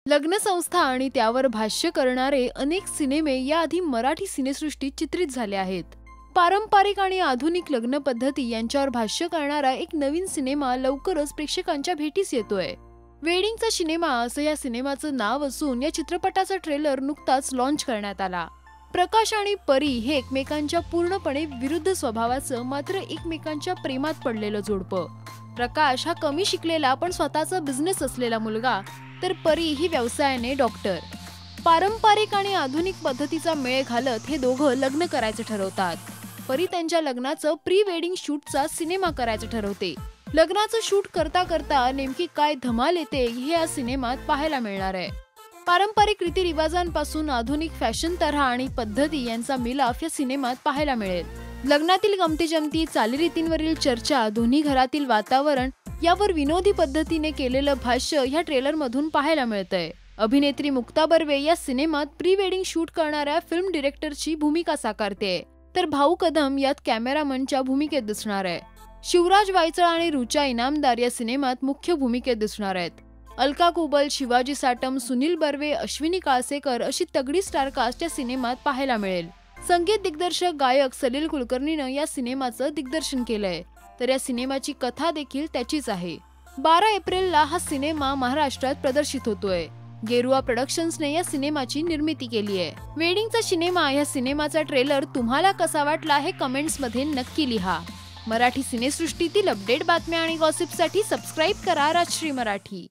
लग्न संस्था आणि त्यावर भाष्य करणारे अनेक सिनेमे याआधी मराठी सिनेसृष्टीत चित्रित झाले आहेत. पारंपरिक आणि आधुनिक लग्न पद्धती यांच्यावर भाष्य करणारा एक नवीन सिनेमा लवकरच प्रेक्षकांच्या भेटीस येतोय. वेडिंगचा सिनेमा असं या सिनेमाचं नाव असून या चित्रपटाचा ट्रेलर नुकताच लॉन्च करण्यात आला. प्रकाश आणि परी हे एकमेकांच्या पूर्णपणे विरुद्ध स्वभावाचं मात्र एकमेकांच्या प्रेमात पडलेलं जोडपं. प्रकाश हा कमी शिकलेला पण स्वतःचा बिझनेस असलेला मुलगा, तर परी ही व्यवसायाने डॉक्टर. पारंपरिक आणि आधुनिक पद्धतीचा मेळ घालत हे दोघं लग्न करायचं ठरवतात. परी त्यांच्या लग्नाचं प्री वेडिंग शूटचा सिनेमा करायचं ठरवते. लग्नाचं शूट करता करता नेमकी काय धमाल येते हे या सिनेमात पाहायला मिळणार आहे. पारंपरिक रीतिरिवाजांपासून आधुनिक फॅशन तऱ्हा आणि पद्धती यांचा मिलाफ या सिनेमात पाहायला मिळेल. लग्नातील गमतीजमती, चालीरीतींवरील चर्चा, दोन्ही घरातील वातावरण यावर विनोदी पद्धतीने केलेलं भाष्य ह्या ट्रेलर मधून पाहायला मिळतंय. अभिनेत्री मुक्ता बर्वे या सिनेमात प्री वेडिंग शूट करणाऱ्या फिल्म डिरेक्टरची भूमिका साकारते, तर भाऊ कदम यात कॅमेरामनच्या भूमिकेत दिसणार आहे. शिवराज वायचळ आणि रुचा इनामदार या सिनेमात मुख्य भूमिकेत दिसणार आहेत. अलका कुबल, शिवाजी साटम, सुनील बर्वे, अश्विनी काळसेकर अशी तगडी स्टारकास्ट या सिनेमात पाहायला मिळेल. संगीत दिग्दर्शक गायक सलील कुलकर्णीनं या सिनेमाचं दिग्दर्शन केलंय, तर या सिनेमाची कथा देखील त्याचीच आहे. 12 एप्रिलला हा सिनेमा महाराष्ट्रात प्रदर्शित होतोय. गेरुआ प्रोडक्शन्सने या सिनेमाची निर्मिती केली आहे. वेडिंगचा सिनेमा या सिनेमाचा ट्रेलर तुम्हाला कसा वाटला हे कमेंट्स मध्ये नक्की लिहा. मराठी सिनेसृष्टीतील अपडेट बातम्या आणि गॉसिपसाठी सबस्क्राईब करा राजश्री मराठी.